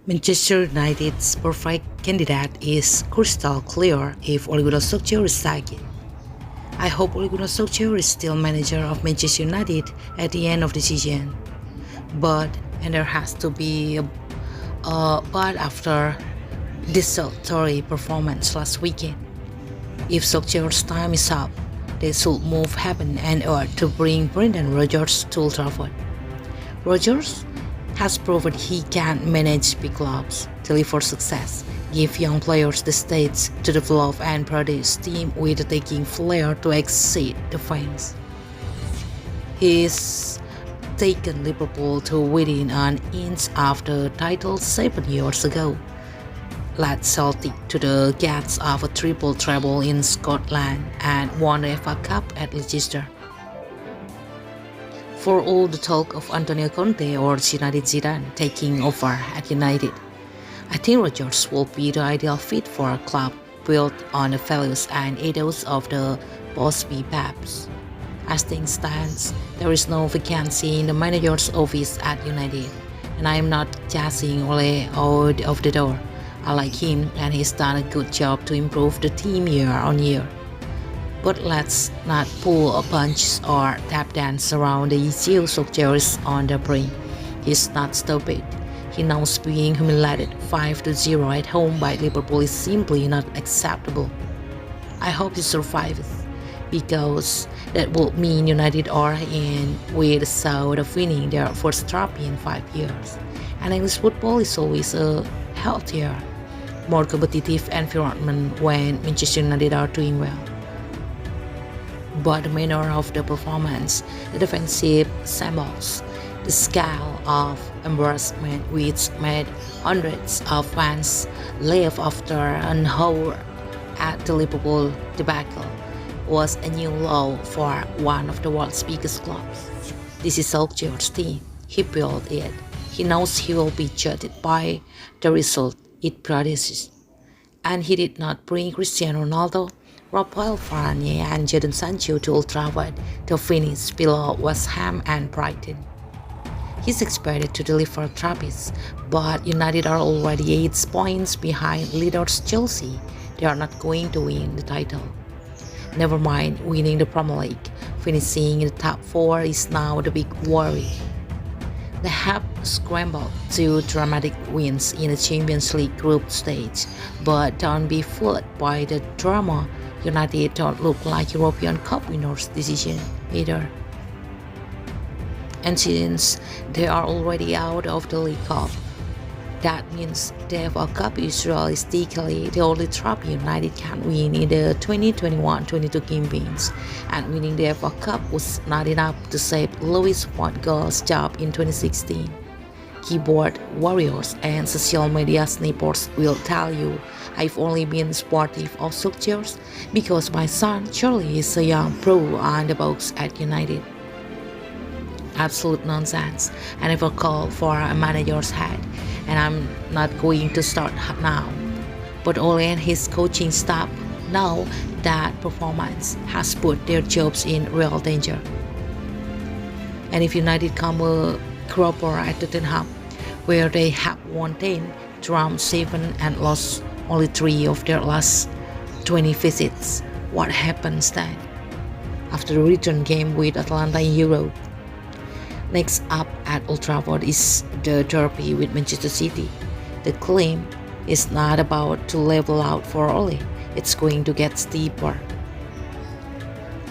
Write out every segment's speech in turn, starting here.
Manchester United's perfect candidate is crystal clear if Ole Gunnar Solskjaer is sacked. I hope Ole Gunnar Solskjaer is still manager of Manchester United at the end of the season. But, and there has to be a but after desultory performance last weekend. If Solskjaer's time is up, they should move heaven and earth to bring Brendan Rodgers to Old Trafford. Rodgers has proven he can manage big clubs, deliver success, give young players the stage to develop and produce team with attacking flair to exceed the fans. He's taken Liverpool to within an inch of the title 7 years ago, led Celtic to the gates of a treble in Scotland and won the FA Cup at Leicester. For all the talk of Antonio Conte or Zinedine Zidane taking over at United, I think Rodgers will be the ideal fit for a club built on the values and ethos of the Busby Babes. As things stand, there is no vacancy in the manager's office at United, and I am not chasing Ole out of the door. I like him and he's done a good job to improve the team year on year. But let's not pull a punch or tap dance around the issue. Solskjaer is on the brink. He's not stupid. He knows being humiliated 5-0 at home by Liverpool is simply not acceptable. I hope he survives, because that would mean United are in with the thought of winning their first trophy in 5 years. And English football is always a healthier, more competitive environment when Manchester United are doing well. But the manner of the performance, the defensive shambles, the scale of embarrassment which made hundreds of fans leave after an hour at the Liverpool debacle was a new low for one of the world's biggest clubs. This is Solskjaer's team. He built it. He knows he will be judged by the result it produces. And he did not bring Cristiano Ronaldo, Rafael Varane and Jadon Sancho to Old Trafford to finish below West Ham and Brighton. He's expected to deliver trophies, but United are already 8 points behind leaders Chelsea. They are not going to win the title. Never mind winning the Premier League, finishing in the top 4 is now the big worry. They have scrambled to dramatic wins in the Champions League group stage, but don't be fooled by the drama. United don't look like European Cup winners this season either. And since they are already out of the League Cup, that means the FA Cup is realistically the only trophy United can win in the 2021-22 campaigns, and winning the FA Cup was not enough to save Louis van Gaal's job in 2016. Keyboard warriors and social media snipers will tell you I've only been supportive of Solskjaer because my son Charlie is a young pro on the books at United. Absolute nonsense. I never call for a manager's head, and I'm not going to start now. But Ole and his coaching staff know that performance has put their jobs in real danger. And if United come a cropper at Tottenham, where they have won 10, drawn 7 and lost only 3 of their last 20 visits, what happens then? After the return game with Atlanta in Europe. Next up at Old Trafford is the derby with Manchester City. The claim is not about to level out for Ole, it's going to get steeper.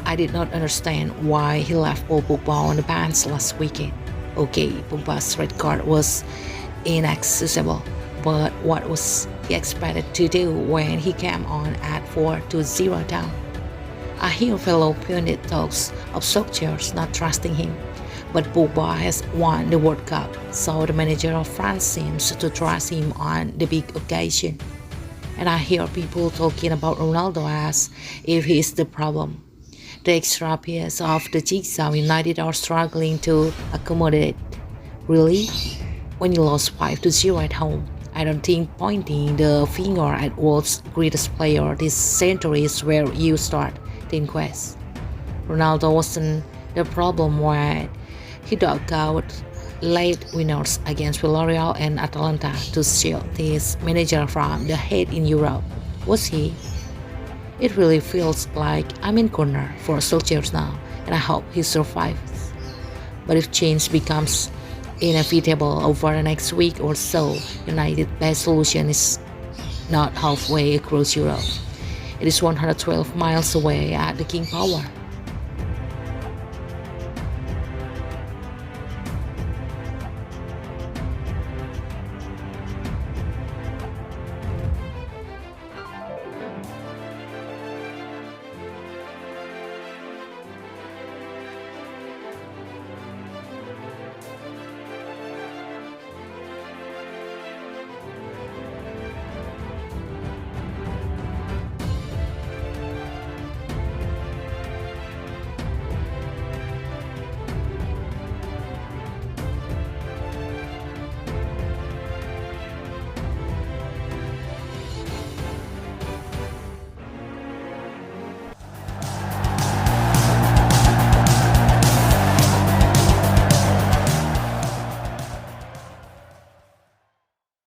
I did not understand why he left Paul Pogba on the bench last weekend. Okay, Pogba's red card was inexcusable, but what was he expected to do when he came on at 4-0 down? I hear fellow pundit talks of Solskjaer not trusting him, but Pogba has won the World Cup, so the manager of France seems to trust him on the big occasion. And I hear people talking about Ronaldo as if he is the problem. The extra piece of the jigsaw United are struggling to accommodate. Really? When you lost 5-0 at home, I don't think pointing the finger at world's greatest player this century is where you start the inquest. Ronaldo wasn't the problem when he dug out late winners against Villarreal and Atalanta to shield his manager from the hate in Europe. Was he? It really feels like I'm in corner for Solskjaer now, and I hope he survives. But if change becomes inevitable over the next week or so, United's best solution is not halfway across Europe. It is 112 miles away at the King Power.